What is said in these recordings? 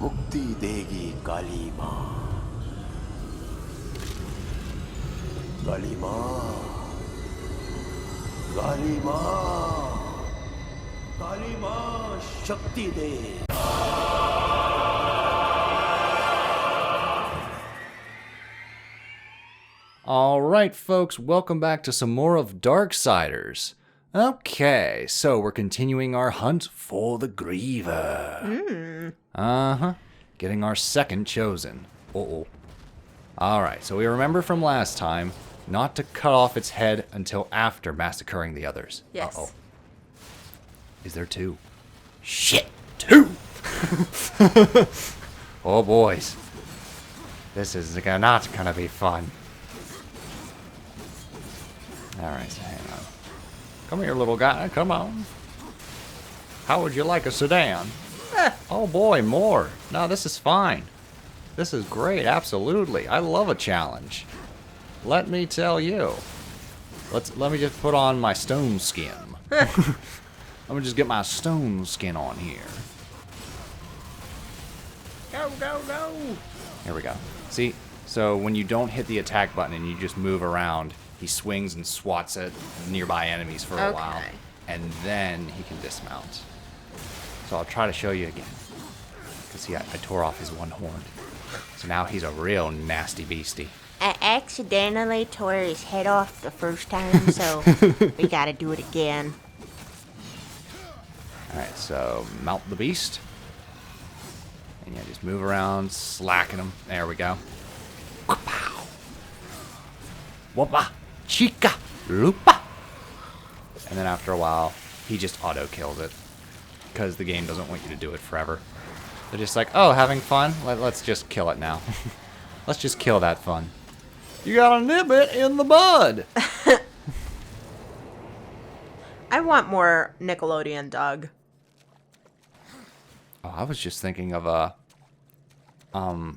मुक्ति देगी काली माँ काली माँ काली माँ काली माँ शक्ति दे Alright folks, welcome back to some more of Darksiders. Okay, so we're continuing our hunt for the Griever. Getting our second chosen. Alright, so we remember from last time not to cut off its head until after massacring the others. Yes. Is there two? Shit! Two! Oh boys. This is not gonna be fun. Alright, so hang on. Come here, little guy. Come on. How would you like a sedan? Oh boy, more. No, this is fine. This is great, absolutely. I love a challenge. Let me tell you. Let me just put on my stone skin. Let me just get my stone skin on here. Go, go, go! Here we go. See? So when you don't hit the attack button and you just move around, he swings and swats at nearby enemies for a while, and then he can dismount. So I'll try to show you again. Because see, I tore off his one horn. So now he's a real nasty beastie. I accidentally tore his head off the first time, so we gotta do it again. Alright, so mount the beast. And yeah, just move around, slacking him. There we go. Pow! Whoppa! Chica! Lupa! And then after a while, he just auto-kills it. Because the game doesn't want you to do it forever. They're just like, oh, having fun? Let's just kill it now. Let's just kill that fun. You got a nib it in the bud! I want more Nickelodeon Doug. Oh, I was just thinking of oh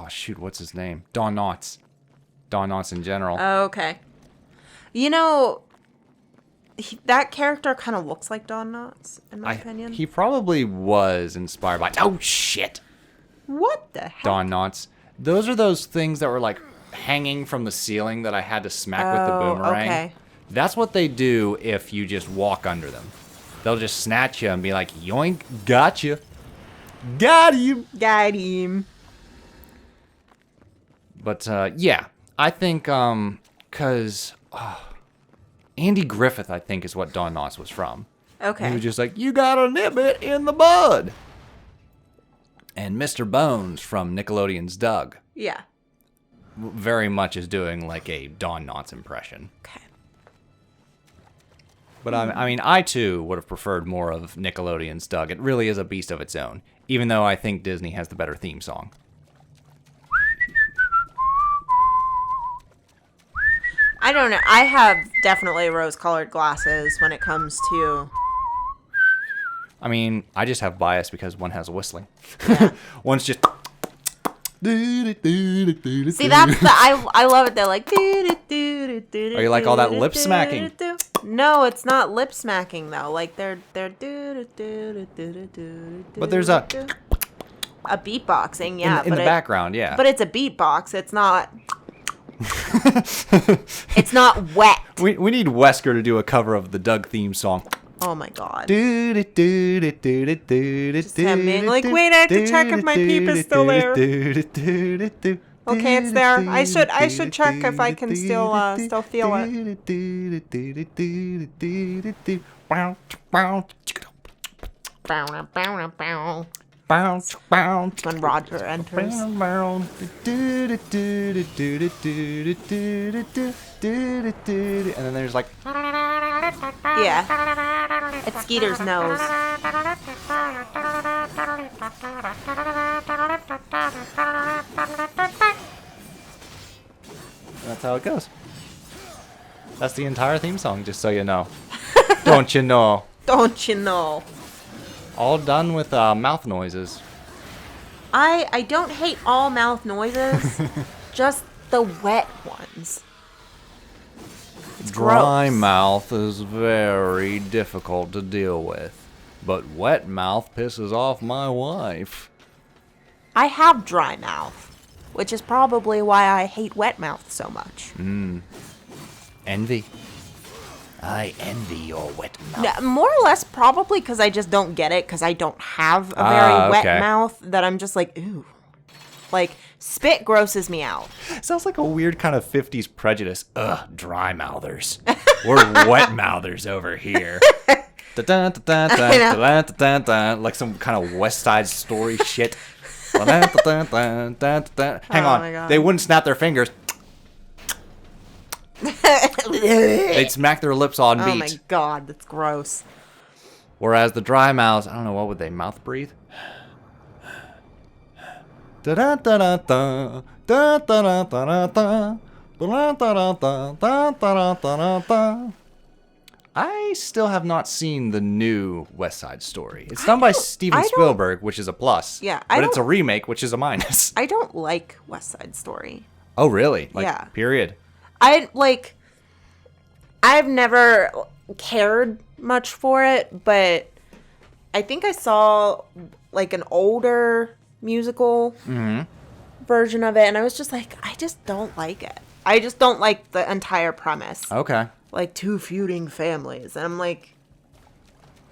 shoot, what's his name? Don Knotts. Don Knotts in general. Oh, okay. You know, that character kind of looks like Don Knotts, in my opinion. He probably was inspired by... Oh, shit! What the heck? Don Knotts. Those are those things that were, like, hanging from the ceiling that I had to smack with the boomerang. Okay. That's what they do if you just walk under them. They'll just snatch you and be like, yoink, gotcha. Got him! Got him. But, yeah. I think, because... Andy Griffith, I think, is what Don Knotts was from. Okay. He was just like, you got a nib it in the bud. And Mr. Bones from Nickelodeon's Doug. Yeah. Very much is doing like a Don Knotts impression. Okay. But I mean, I too would have preferred more of Nickelodeon's Doug. It really is a beast of its own. Even though I think Disney has the better theme song. I don't know. I have definitely rose-colored glasses when it comes to... I mean, I just have bias because one has whistling. Yeah. One's just... See, that's the... I love it. They're like... Are you like all that lip smacking? No, it's not lip smacking, though. Like, they're... But there's a beatboxing, yeah. In the background, yeah. But it's a beatbox. It's not... It's not wet. We need Wesker to do a cover of the Doug theme song. Oh my god. Just him being like, wait, I have to check if my peep is still there. Okay, it's there. I should check if I can still feel it. When Roger enters. And then there's like... Yeah. It's Skeeter's nose. That's how it goes. That's the entire theme song, just so you know. Don't you know? Don't you know? All done with mouth noises. I don't hate all mouth noises, just the wet ones. It's Dry gross. mouth is very difficult to deal with, but wet mouth pisses off my wife. I have dry mouth, which is probably why I hate wet mouth so much. Envy. I envy your wet mouth. Yeah, more or less probably because I just don't get it because I don't have a very wet mouth that I'm just like, ooh. Like, spit grosses me out. Sounds like a weird kind of 50s prejudice. Ugh, dry mouthers. We're wet mouthers over here. Like some kind of West Side Story shit. Hang on. my God. They wouldn't snap their fingers. They'd smack their lips on beat. Oh my God, that's gross. Whereas the dry mouths, I don't know, what would they mouth breathe? I still have not seen the new West Side Story. It's done by Steven Spielberg, which is a plus. Yeah, but it's a remake, which is a minus. I don't like West Side Story. Oh, really? Like, yeah. Period. I've never cared much for it, but I think I saw like an older musical version of it, and I was just like, I just don't like it. I just don't like the entire premise. Okay. Like two feuding families, and I'm like,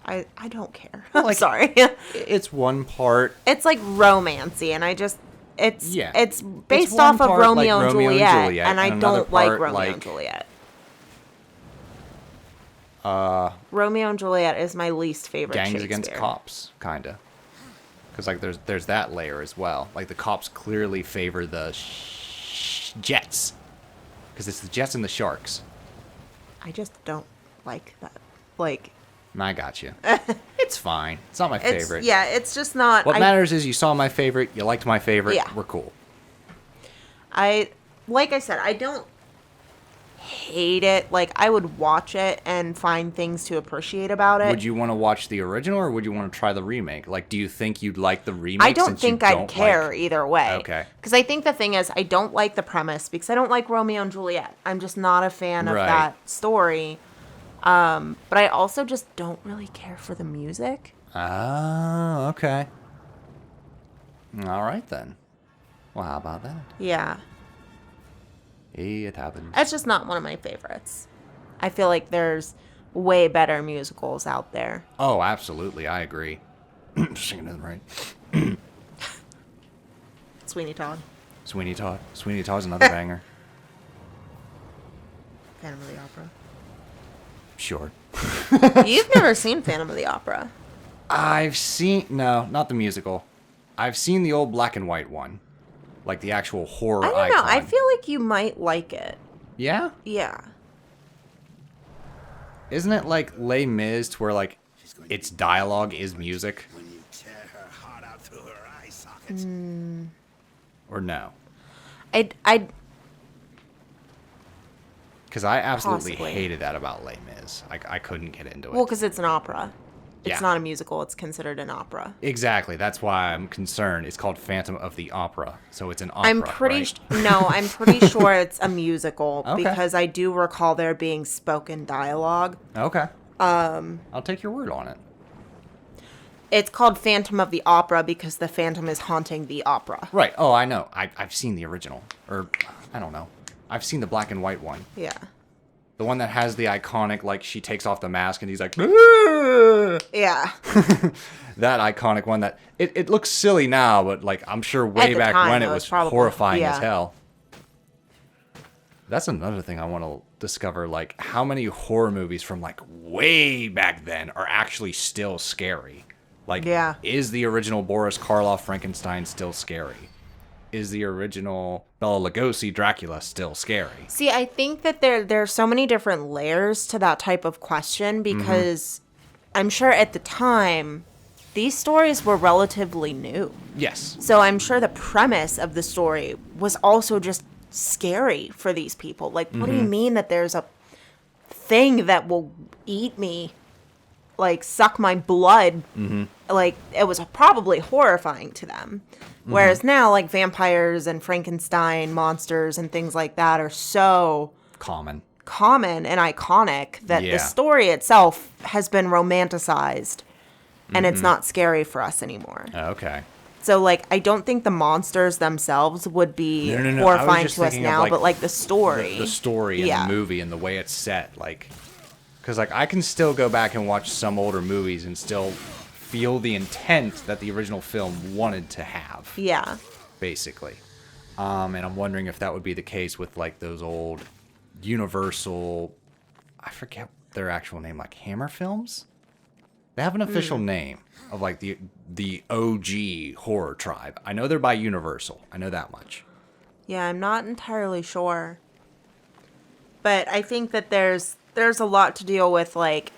I don't care. I'm Like, sorry. It's one part. It's like romancy, and I just it's It's based one off of part Romeo, like and Romeo and Juliet, Juliet, and I and another don't like part Romeo like- and Juliet. Romeo and Juliet is my least favorite. Gangs against Shakespeare. cops, kind of. Because like there's that layer as well. Like the cops clearly favor the Jets, because it's the Jets and the Sharks. I just don't like that. Like, I got you. It's fine. It's not my favorite. yeah, it's just not. What matters is you saw my favorite, you liked my favorite, Yeah. we're cool. Like I said, I don't hate it. Like, I would watch it and find things to appreciate about it. Would you want to watch the original or would you want to try the remake? Like, do you think you'd like the remake? I don't since you think I'd don't care like... either way. Okay. Because I think the thing is, I don't like the premise because I don't like Romeo and Juliet. I'm just not a fan of Right. that story. But I also just don't really care for the music. Oh, okay. All right, then. Well, how about that? Yeah. It happens. It's just not one of my favorites. I feel like there's way better musicals out there. Oh, absolutely. I agree. Singing it right. Sweeney Todd. Sweeney Todd. Sweeney Todd's another banger. Phantom of the Opera. Sure. You've never seen Phantom of the Opera. I've seen... No, not the musical. I've seen the old black and white one. Like the actual horror I don't icon. know. I feel like you might like it. Yeah? Yeah. Isn't it like Les Mis to where like its dialogue is music? When you tear her heart out through her eye sockets. Or no? I Because I absolutely Possibly. hated that about Les Mis. I couldn't get into it. well, because it's an opera. It's Yeah. not a musical. It's considered an opera. Exactly. That's why I'm concerned. It's called Phantom of the Opera. So it's an opera, I'm pretty right? no, I'm pretty sure it's a musical Okay. because I do recall there being spoken dialogue. Okay. I'll take your word on it. It's called Phantom of the Opera because the Phantom is haunting the opera. Right. Oh, I know. I've seen the original. Or, I don't know. I've seen the black and white one. Yeah. The one that has the iconic, like, she takes off the mask and he's like, "Ah!" Yeah. That iconic one that, it looks silly now, but, like, I'm sure way the back time, when it it was was probably- horrifying yeah. as hell. That's another thing I want to discover, like, how many horror movies from, like, way back then are actually still scary? Like, Yeah. is the original Boris Karloff Frankenstein still scary? Is the original Bela Lugosi Dracula still scary? See, I think that there are so many different layers to that type of question because I'm sure at the time these stories were relatively new. Yes. So I'm sure the premise of the story was also just scary for these people. Like, what do you mean that there's a thing that will eat me, like suck my blood? Like, it was probably horrifying to them. Whereas now, like, vampires and Frankenstein monsters and things like that are so Common. common and iconic that Yeah. the story itself has been romanticized and it's not scary for us anymore. Okay. So, like, I don't think the monsters themselves would be No. I was horrifying just to us thinking of, now, like, but, like, the story. The story and Yeah. the movie and the way it's set, like, because like I can still go back and watch some older movies and still feel the intent that the original film wanted to have. Yeah. Basically, and I'm wondering if that would be the case with like those old Universal, I forget their actual name, like Hammer films. They have an official name of like the OG horror tribe. I know they're by Universal. I know that much. Yeah, I'm not entirely sure. But I think that there's a lot to deal with. Like,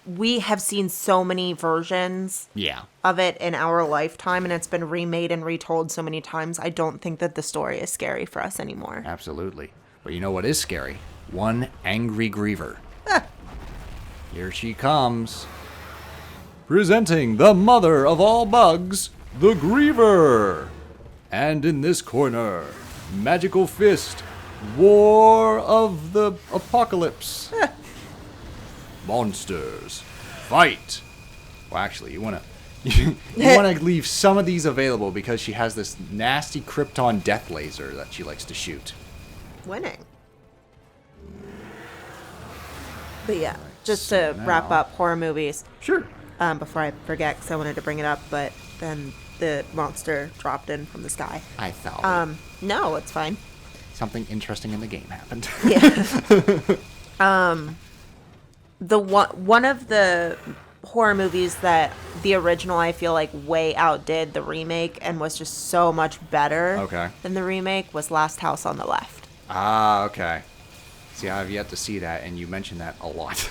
we have seen so many versions Yeah. of it in our lifetime, and it's been remade and retold so many times. I don't think that the story is scary for us anymore. Absolutely. But you know what is scary? One angry Griever. Here she comes. Presenting the mother of all bugs, the Griever. And in this corner, Magical Fist, War of the Apocalypse. Monsters, fight. Well, actually, you want to leave some of these available because she has this nasty Krypton death laser that she likes to shoot. Winning. But yeah, just to wrap up horror movies, Sure. before I forget, because I wanted to bring it up, but then the monster dropped in from the sky. I thought No, it's fine. something interesting in the game happened. Yeah. The one of the horror movies that the original I feel like way outdid the remake and was just so much better Okay. than the remake was Last House on the Left. Ah, okay. See, I've yet to see that, and you mentioned that a lot.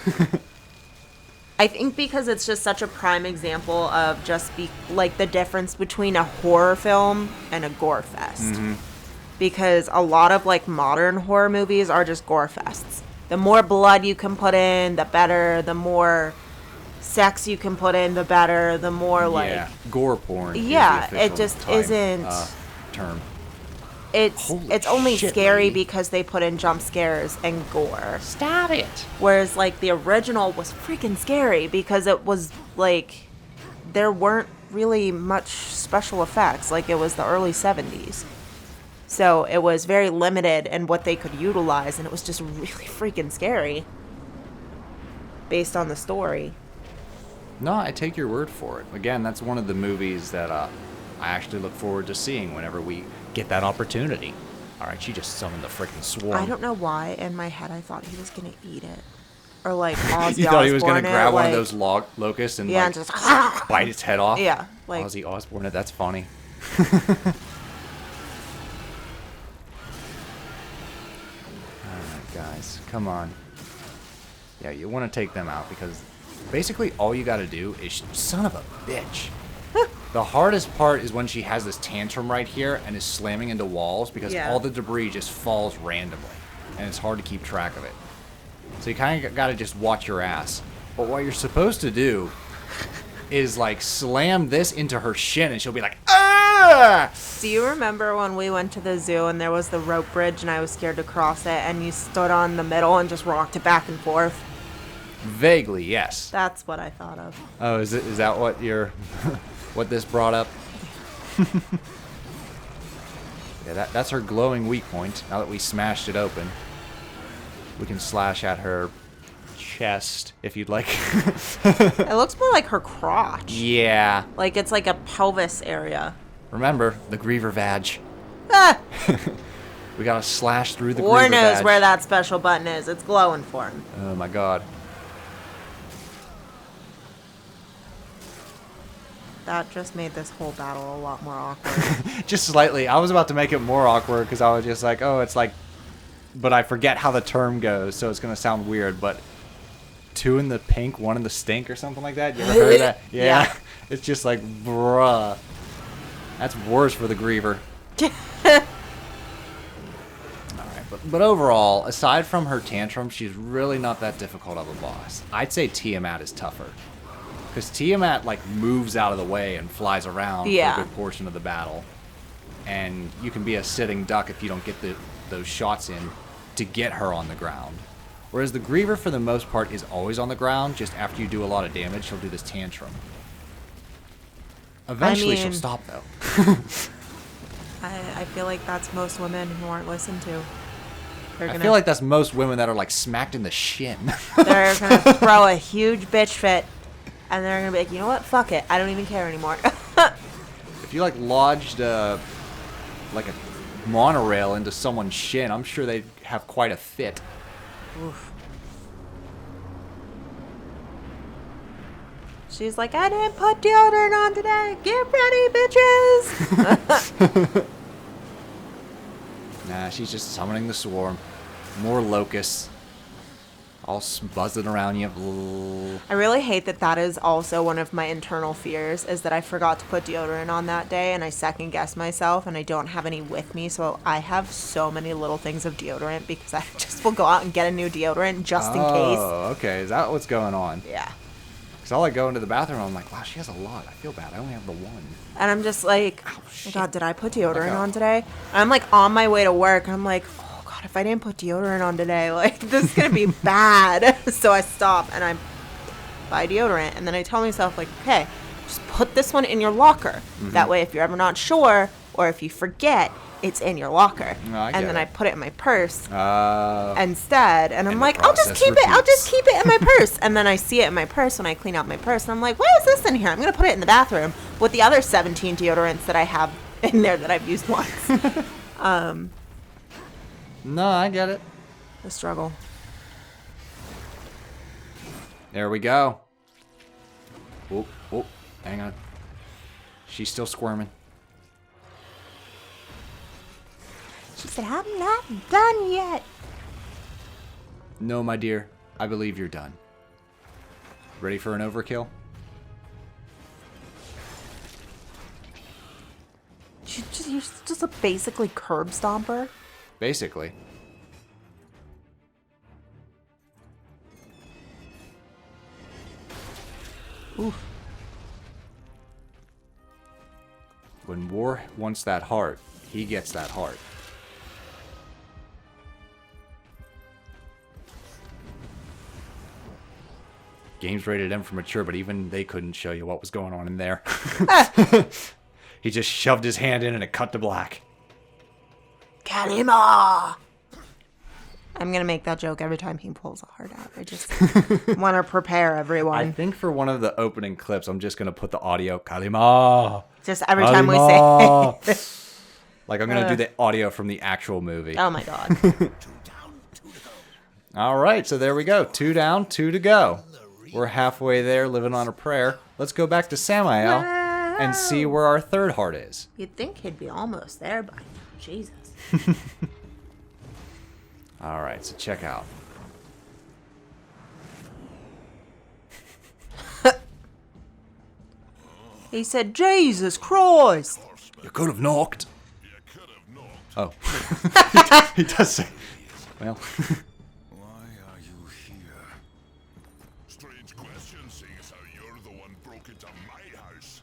I think because it's just such a prime example of like the difference between a horror film and a gore fest. Because a lot of like modern horror movies are just gore fests. The more blood you can put in, the better. The more sex you can put in, the better. The more like yeah, gore porn. Yeah, is the official it just time, isn't- term. it's Holy only shit, scary lady. because they put in jump scares and gore. Stop it. Whereas like the original was freaking scary because it was like there weren't really much special effects. Like it was the early 70s. So it was very limited in what they could utilize, and it was just really freaking scary based on the story. No, I take your word for it. Again, that's one of the movies that I actually look forward to seeing whenever we get that opportunity. All right, she just summoned the freaking swarm. I don't know why in my head I thought he was gonna eat it, or like Ozzy You thought he was Osbourne gonna grab it, one of like- those locusts and yeah, like and just bite its head off? yeah, like Ozzy Osbourne, that's funny. Alright, guys, come on. Yeah, you want to take them out because basically all you got to do is son of a bitch. The hardest part is when she has this tantrum right here and is slamming into walls because Yeah. all the debris just falls randomly and it's hard to keep track of it. So you kind of got to just watch your ass. But what you're supposed to do is like slam this into her shin and she'll be like, ah! Do you remember when we went to the zoo and there was the rope bridge and I was scared to cross it and you stood on the middle and just rocked it back and forth? Vaguely, yes. That's what I thought of. Oh, is that what you're what this brought up? Yeah, that's her glowing weak point. Now that we smashed it open, we can slash at her chest if you'd like. It looks more like her crotch. Yeah. Like it's like a pelvis area. Remember the Griever vag. Ah! We gotta slash through the War Griever knows vag. where that special button is. It's glowing for him. Oh my god. That just made this whole battle a lot more awkward. Just slightly. I was about to make it more awkward because I was just like, oh, it's like, but I forget how the term goes, so it's gonna sound weird. But 2 in the pink, 1 in the stink, or something like that. You ever heard that? Yeah. Yeah. It's just like, bruh. That's worse for the Griever. Alright, but overall, aside from her tantrum, she's really not that difficult of a boss. I'd say Tiamat is tougher. Because Tiamat, like, moves out of the way and flies around Yeah. for a good portion of the battle. And you can be a sitting duck if you don't get those shots in to get her on the ground. Whereas the Griever, for the most part, is always on the ground. Just after you do a lot of damage, she'll do this tantrum. Eventually she'll mean- stop, though. I feel like that's most women who aren't listened to. They're I gonna, feel like that's most women that are, like, smacked in the shin. they're gonna throw a huge bitch fit, and they're gonna be like, you know what? Fuck it. I don't even care anymore. If you, like, lodged, like a monorail into someone's shin, I'm sure they'd have quite a fit. Oof. She's like, I didn't put deodorant on today. Get ready, bitches. Nah, she's just summoning the swarm. More locusts. All buzzing around you. I really hate that that is also one of my internal fears, is that I forgot to put deodorant on that day and I second guess myself and I don't have any with me. So I have so many little things of deodorant because I just will go out and get a new deodorant just in case. Oh, okay. Is that what's going on? Yeah. Because I'll, like, go into the bathroom and I'm like, wow, she has a lot. I feel bad. I only have the one. And I'm just like, oh my shit. God, did I put deodorant out. on today? And I'm like on my way to work. And I'm like, oh God, if I didn't put deodorant on today, like this is going to be bad. So I stop and I buy deodorant. And then I tell myself like, okay, just put this one in your locker. That way, if you're ever not sure or if you forget, it's in your locker. No, I and get then it. I put it in my purse And instead. And I'm the like, I'll just process keep it. I'll repeats. just keep it in my purse. And then I see it in my purse when I clean out my purse. And I'm like, why is this in here? I'm going to put it in the bathroom with the other 17 deodorants that I have in there that I've used once. no, I get it. The struggle. There we go. Oh, oh, hang on. She's still squirming. She said, I'm not done yet. No, my dear. I believe you're done. Ready for an overkill? You're just a basically curb stomper. Basically. Oof. When War wants that heart, he gets that heart. Game's rated M for mature, but even they couldn't show you what was going on in there. He just shoved his hand in and it cut to black. Kalima! I'm going to make that joke every time he pulls a heart out. I just want to prepare I everyone. think for one of the opening clips, I'm just going to put the audio, Kalima! Just every time we say Kalima! Like, I'm going to do the audio from the actual movie. Oh my God. All right, so there we go. 2 down, 2 to go. We're halfway there, living on a prayer. Let's go back to Samael and see where our third heart is. You'd think he'd be almost there by now. Jesus. All right, so check out. He said, Jesus Christ. You could have knocked. Oh. He does say. Well. Why are you here? Strange question, seeing as how you're the one broke into my house.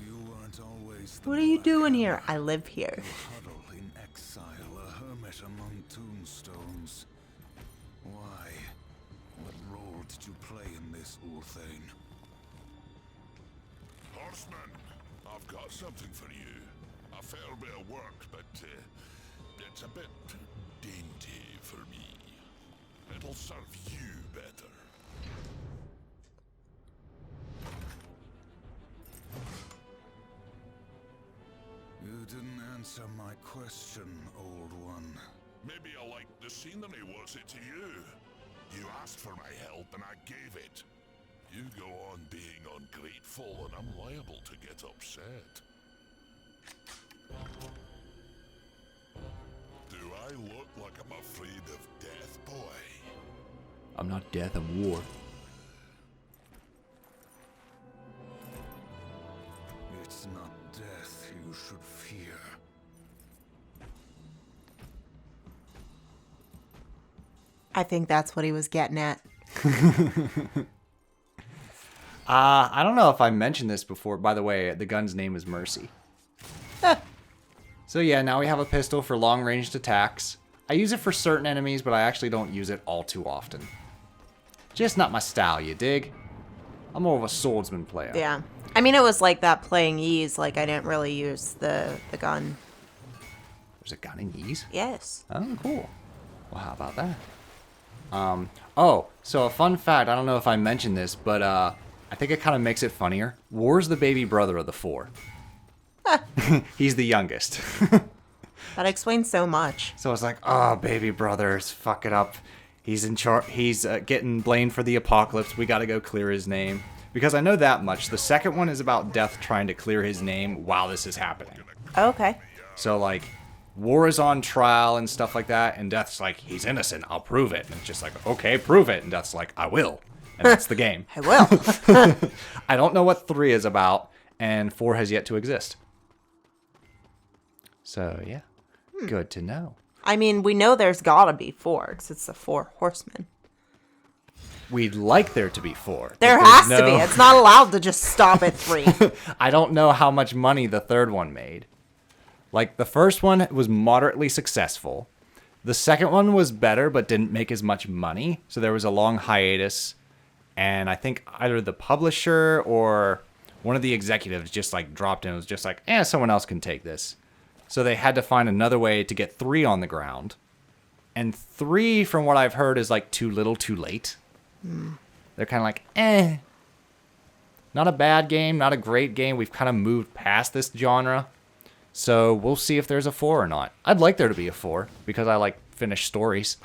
You weren't always the What are you doing here? I live here. huddle in exile, a hermit among tombstones. Why? What role did you play in this, Ulthane? Horseman, I've got something for you. A fair bit of work, but it's a bit dainty for me. It'll serve you better. You didn't answer my question, old one. Maybe I liked the scenery, was it to you? You asked for my help and I gave it. You go on being ungrateful and I'm liable to get upset. Do I look like I'm afraid of death, boy? I'm not death, I'm war. It's not death you should fear. I think that's what he was getting at. I don't know if I mentioned this before. By the way, the gun's name is Mercy. So yeah, now we have a pistol for long-ranged attacks. I use it for certain enemies, but I actually don't use it all too often. Just not my style, you dig? I'm more of a swordsman player. Yeah. I mean, it was like that playing Ys. Like, I didn't really use the gun. There's a gun in Ys? Yes. Oh, cool. Well, how about that? Oh, so a fun fact, I don't know if I mentioned this, but I think it kind of makes it funnier. War's the baby brother of the 4. He's the youngest. That explains so much. So it's like, oh, baby brother's fuck it up. He's in charge. He's getting blamed for the apocalypse. We got to go clear his name. Because I know that much. The second one is about Death trying to clear his name while this is happening. Okay. So, like, War is on trial and stuff like that, and Death's like, he's innocent, I'll prove it. And it's just like, okay, prove it. And Death's like, I will. And that's the game. I will. I don't know what 3 is about, and 4 has yet to exist. So, yeah. Good to know. I mean, we know there's gotta be 4, because it's the 4 horsemen. We'd like there to be 4. There has to be. It's not allowed to just stop at 3. I don't know how much money the third one made. Like, the first one was moderately successful. The second one was better, but didn't make as much money. So there was a long hiatus. And I think either the publisher or one of the executives just, like, dropped in and was just like, someone else can take this. So they had to find another way to get 3 on the ground. And 3, from what I've heard, is, like, too little, too late. They're kind of like, Not a bad game, not a great game. We've kind of moved past this genre. So we'll see if there's a 4 or not. I'd like there to be a 4 because I like finished stories.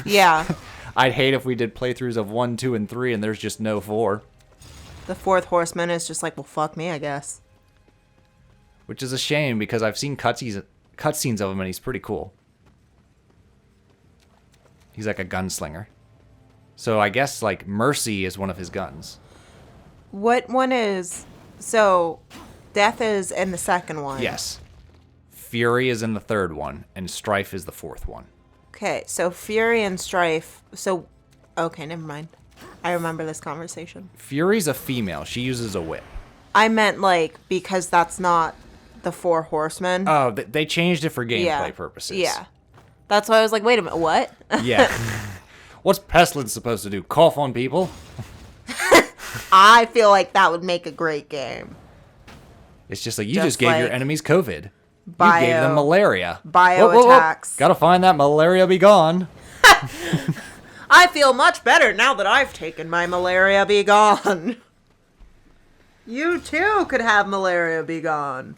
Yeah. I'd hate if we did playthroughs of 1, 2, and 3 and there's just no 4. The 4th horseman is just like, well, fuck me, I guess. Which is a shame because I've seen cutscenes of him and he's pretty cool. He's like a gunslinger. So I guess like Mercy is one of his guns. What one is... So, Death is in the second one. Yes. Fury is in the third one, and Strife is the fourth one. Okay, so Fury and Strife... So, okay, never mind. I remember this conversation. Fury's a female. She uses a whip. I meant, like, because that's not the 4 horsemen. Oh, they changed it for gameplay purposes. Yeah. That's why I was like, wait a minute, what? Yeah. What's Pestilence supposed to do? Cough on people? I feel like that would make a great game. It's just like, you just gave your enemies COVID. Bio, you gave them malaria. Bio attacks. Gotta find that malaria be gone. I feel much better now that I've taken my malaria be gone. You too could have malaria be gone.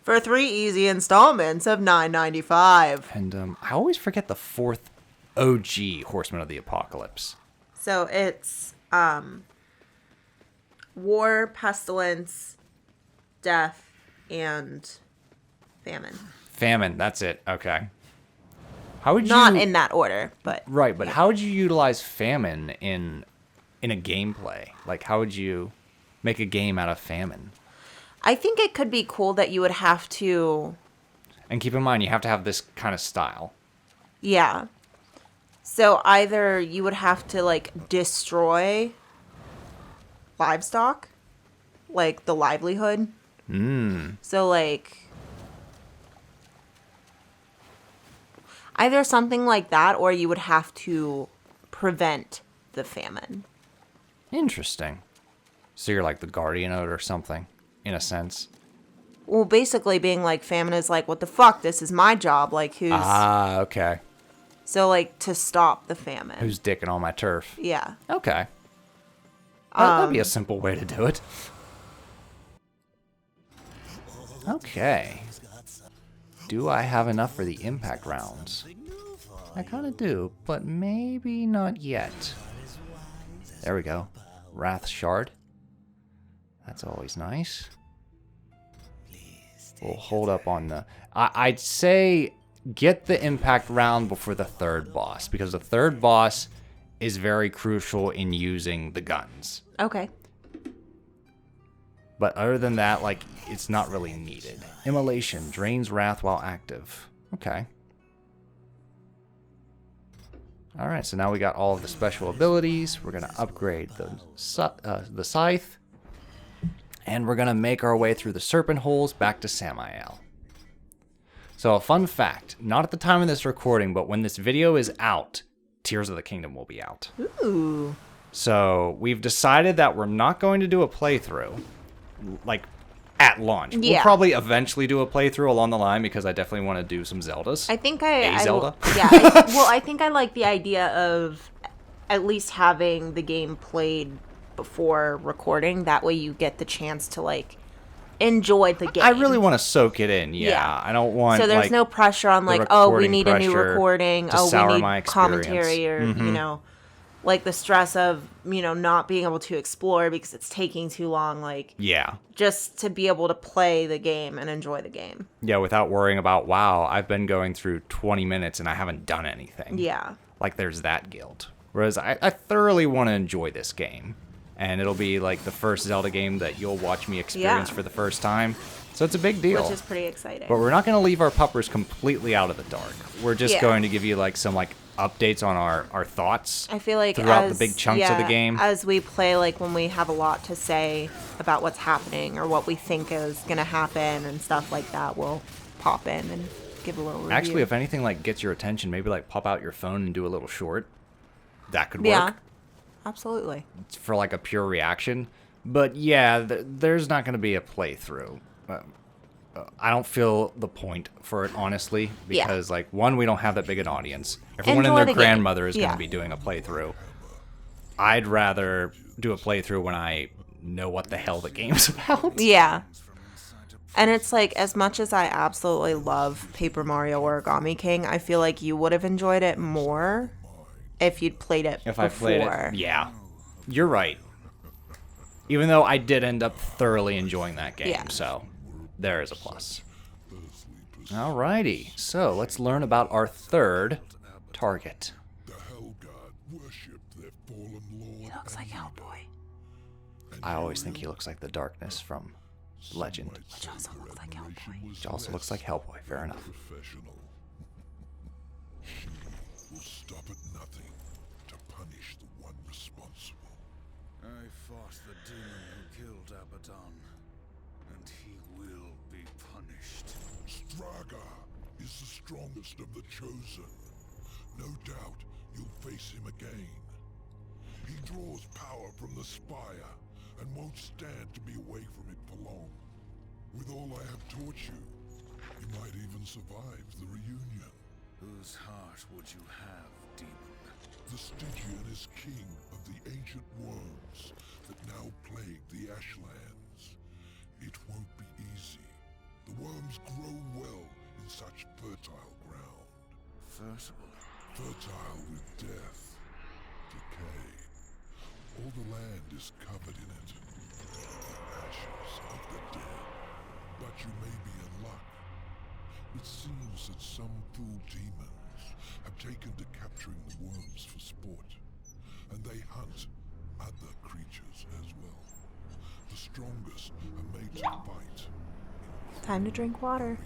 For 3 easy installments of $9.95. And I always forget the 4th OG Horseman of the Apocalypse. So it's War, Pestilence, Death, and Famine. Famine, that's it. Okay. How would you... Not in that order, but... Right, but how would you utilize Famine in a gameplay? Like, how would you make a game out of Famine? I think it could be cool that you would have to... And keep in mind, you have to have this kind of style. Yeah. So either you would have to, like, destroy livestock, like the livelihood. So, like, either something like that, or you would have to prevent the famine. Interesting. So you're like the guardian of it or something, in a sense. Well, basically being like, famine is like, what the fuck? This is my job. Like, who's... Ah, okay. So, like, to stop the famine. Who's dicking on my turf? Yeah. Okay. That'd be a simple way to do it. Okay. Do I have enough for the impact rounds? I kind of do, but maybe not yet. There we go. Wrath Shard. That's always nice. We'll hold up on the... I'd say get the impact round before the third boss, because the third boss is very crucial in using the guns. Okay. But other than that, like, it's not really needed. Immolation drains wrath while active. Okay. Alright, so now we got all of the special abilities. We're going to upgrade the scythe. And we're going to make our way through the serpent holes back to Samael. So a fun fact, not at the time of this recording, but when this video is out, Tears of the Kingdom will be out. Ooh. So we've decided that we're not going to do a playthrough. like at launch. We'll Yeah. probably eventually do a playthrough along the line because I definitely want to do some Zeldas. I think Zelda? I think I like the idea of at least having the game played before recording. That way you get the chance to like enjoy the game. I really want to soak it in. Yeah. I don't want. So there's like, no pressure on the like, oh, we recording need a new pressure recording. to Oh, sour we my need experience. commentary or like the stress of not being able to explore because it's taking too long. Like Yeah. just to be able to play the game and enjoy the game. Yeah, without worrying about, wow, I've been going through 20 minutes and I haven't done anything. Yeah. Like, there's that guilt. Whereas I thoroughly want to enjoy this game. And it'll be, like, the first Zelda game that you'll watch me experience for the first time. So it's a big deal. Which is pretty exciting. But we're not going to leave our puppers completely out of the dark. We're just going to give you, like, some, like, updates on our thoughts. I feel like throughout the big chunks of the game. As we play, like when we have a lot to say about what's happening or what we think is going to happen and stuff like that, we'll pop in and give a little review. Actually, if anything, like, gets your attention, maybe, like, pop out your phone and do a little short. That could work. Yeah, absolutely. For, like, a pure reaction. But, yeah, there's not going to be a playthrough. I don't feel the point for it, honestly, because, like, one, we don't have that big an audience. Everyone Enjoy and the their game. grandmother is going to be doing a playthrough. I'd rather do a playthrough when I know what the hell the game's about. Yeah. And it's like, as much as I absolutely love Paper Mario Origami King, I feel like you would have enjoyed it more if you'd played it If before. I played it, yeah. You're right. Even though I did end up thoroughly enjoying that game, so there is a plus. Alrighty, so let's learn about our third target. The Hell God worship their fallen lord. He looks like Hellboy, I always think he looks like the Darkness from Legend. which also looks like Hellboy. Which also looks like Hellboy, fair enough. Professional. She will stop at nothing to punish the one responsible. I fought the demon who killed Abaddon, and he will be punished. Straga is the strongest of the chosen. No doubt you'll face him again. He draws power from the spire and won't stand to be away from it for long. With all I have taught you, you might even survive the reunion. Whose heart would you have, demon? The Stygian is king of the ancient worms that now plague the Ashlands. It won't be easy. The worms grow well in such fertile ground. Fertile with death, decay. All the land is covered in it. The ashes of the dead. But you may be in luck. It seems that some fool demons have taken to capturing the worms for sport, and they hunt other creatures as well. The strongest are made to fight. Time to drink water.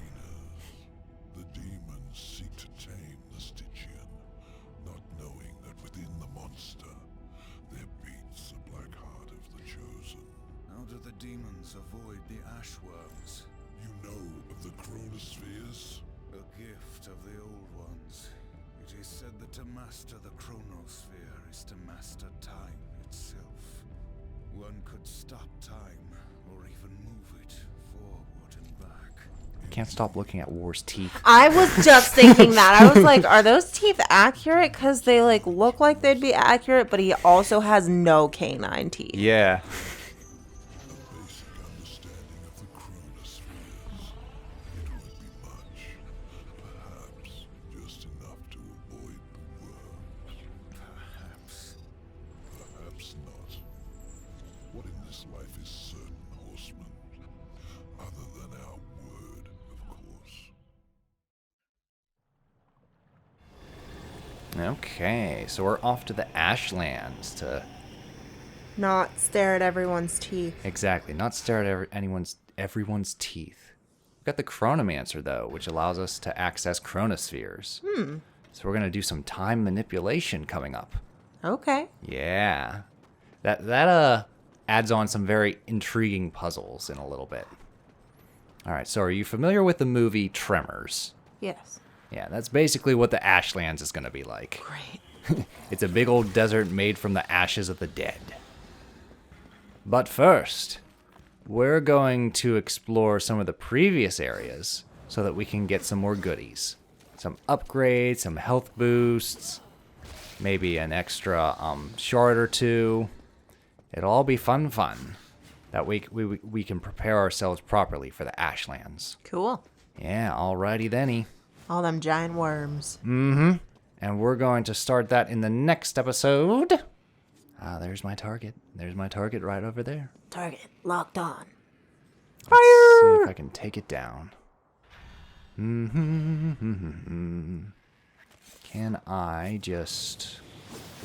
The demons seek to tame the Stygian, not knowing that within the monster there beats the black heart of the chosen. How do the demons avoid the ashworms? You know of the chronospheres? A gift of the old ones. It is said that to master the chronosphere is to master time itself. One could stop time, or even move it forward and back. Can't stop looking at War's teeth. I was just thinking that. I was like, are those teeth accurate? Because they like look like they'd be accurate, but he also has no canine teeth. Yeah. Basic understanding of the chronospheres. It won't be much. Perhaps just enough to avoid the worms. Perhaps. Perhaps not. What in this life is certain, horseman? Other than our word, of course. Okay, so we're off to the Ashlands to Not stare at everyone's teeth. exactly not stare at everyone's teeth. We've got the Chronomancer though, which allows us to access chronospheres. So we're gonna do some time manipulation coming up. Okay. Yeah, that adds on some very intriguing puzzles in a little bit. All right, so are you familiar with the movie Tremors? Yes. Yeah, that's basically what the Ashlands is gonna be like. Great. It's a big old desert made from the ashes of the dead. But first, we're going to explore some of the previous areas so that we can get some more goodies. Some upgrades, some health boosts, maybe an extra shard or two. It'll all be fun. That we can prepare ourselves properly for the Ashlands. Cool. Yeah, alrighty then. All them giant worms. Mm-hmm. And we're going to start that in the next episode. There's my target. There's my target right over there. Target locked on. Let's see if I can take it down. Can I just...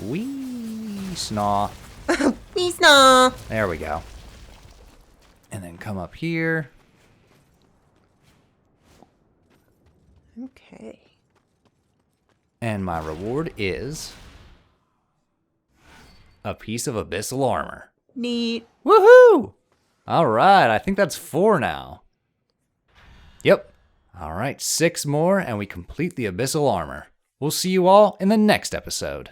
Wee snaw. Peace now. There we go. And then come up here. Okay. And my reward is... a piece of abyssal armor. Neat. Woohoo! Alright, I think that's 4 now. Yep. Alright, 6 more and we complete the abyssal armor. We'll see you all in the next episode.